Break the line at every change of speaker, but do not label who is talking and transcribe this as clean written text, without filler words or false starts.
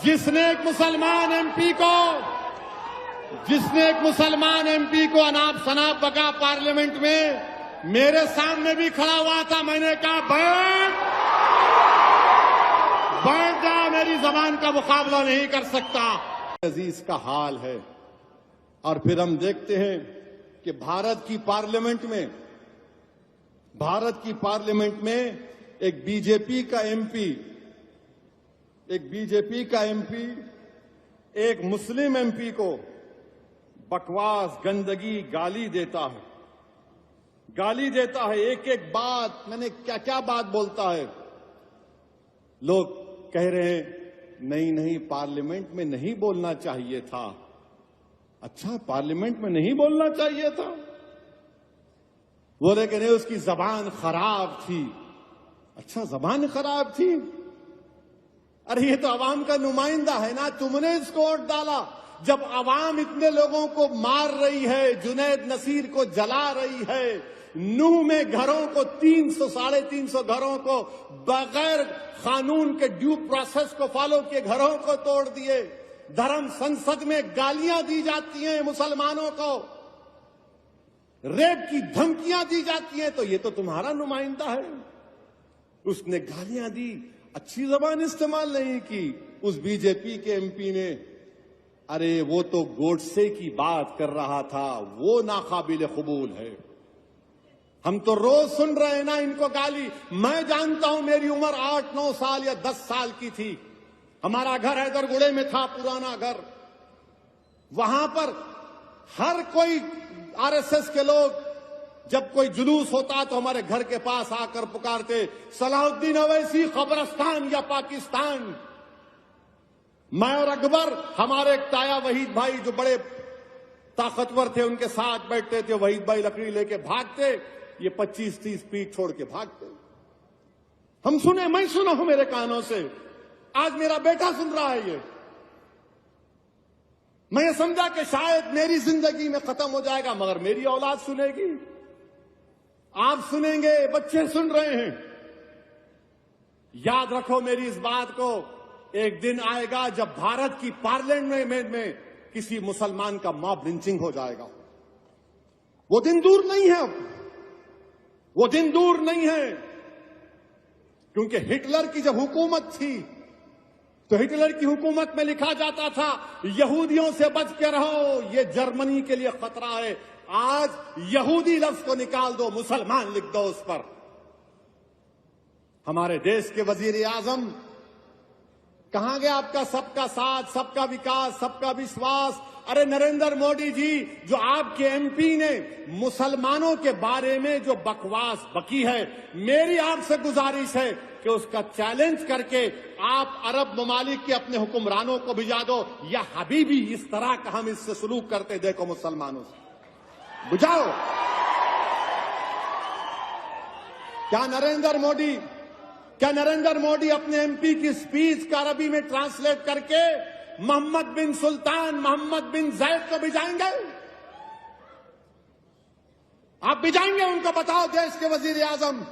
जिसने एक मुसलमान एमपी को अनाप शनाप बका पार्लियामेंट में मेरे सामने भी खड़ा हुआ था। मैंने कहा बैठ जा, मेरी जबान का मुकाबला नहीं कर सकता। अजीज का हाल है। और फिर हम देखते हैं कि भारत की पार्लियामेंट में एक बीजेपी का एमपी एक मुस्लिम एमपी को बकवास, गंदगी, गाली देता है। एक एक बात, मैंने क्या क्या बात बोलता है। लोग कह रहे हैं नहीं पार्लियामेंट में नहीं बोलना चाहिए था। अच्छा, पार्लियामेंट में नहीं बोलना चाहिए था? बोले कि नहीं, उसकी जबान खराब थी। अच्छा, जबान खराब थी? अरे ये तो अवाम का नुमाइंदा है ना, तुमने इसको वोट डाला। जब अवाम इतने लोगों को मार रही है, जुनैद नसीर को जला रही है, नूह में घरों को 300-350 घरों को बगैर कानून के ड्यू प्रोसेस को फॉलो किए घरों को तोड़ दिए, धर्म संसद में गालियां दी जाती हैं मुसलमानों को, रेप की धमकियां दी जाती हैं, तो ये तो तुम्हारा नुमाइंदा है। उसने गालियां दी, अच्छी जबान इस्तेमाल नहीं की। उस बीजेपी के एमपी ने, अरे वो तो गोडसे की बात कर रहा था, वो नाकाबिल कबूल है। हम तो रोज सुन रहे हैं ना इनको गाली। मैं जानता हूं, मेरी उम्र 8-9 साल या 10 साल की थी। हमारा घर हैदरगुड़े में था, पुराना घर। वहां पर हर कोई आरएसएस के लोग, जब कोई जुलूस होता तो हमारे घर के पास आकर पुकारते, सलाहुद्दीन अवैसी कब्रिस्तान या पाकिस्तान। मैं और अकबर, हमारे एक ताया वहीद भाई जो बड़े ताकतवर थे, उनके साथ बैठते थे। वहीद भाई लकड़ी लेके भागते, ये 25-30 फीट छोड़ के भागते। मैं सुना हूं मेरे कानों से। आज मेरा बेटा सुन रहा है ये। मैं ये समझा कि शायद मेरी जिंदगी में खत्म हो जाएगा, मगर मेरी औलाद सुनेगी, आप सुनेंगे, बच्चे सुन रहे हैं। याद रखो मेरी इस बात को, एक दिन आएगा जब भारत की पार्लियामेंट में किसी मुसलमान का मॉब लिंचिंग हो जाएगा। वो दिन दूर नहीं है, वो दिन दूर नहीं है। क्योंकि हिटलर की जब हुकूमत थी तो हिटलर की हुकूमत में लिखा जाता था, यहूदियों से बच के रहो, ये जर्मनी के लिए खतरा है। आज यहूदी लफ्ज को निकाल दो, मुसलमान लिख दो उस पर। हमारे देश के वजीर आजम, कहां गया आपका सबका साथ, सबका विकास, सबका विश्वास? अरे नरेंद्र मोदी जी, जो आपके एमपी ने मुसलमानों के बारे में जो बकवास बकी है, मेरी आपसे गुजारिश है कि उसका चैलेंज करके आप अरब ममालिक के अपने हुक्मरानों को भिजा दो, या हबीबी इस तरह का हम इससे सलूक करते देखो मुसलमानों से, बुझाओ। क्या नरेंद्र मोदी अपने एमपी की स्पीच का अरबी में ट्रांसलेट करके मोहम्मद बिन सुल्तान, मोहम्मद बिन जैद को भिजाएंगे? आप भिजाएंगे उनको? बताओ देश के वजीर आजम।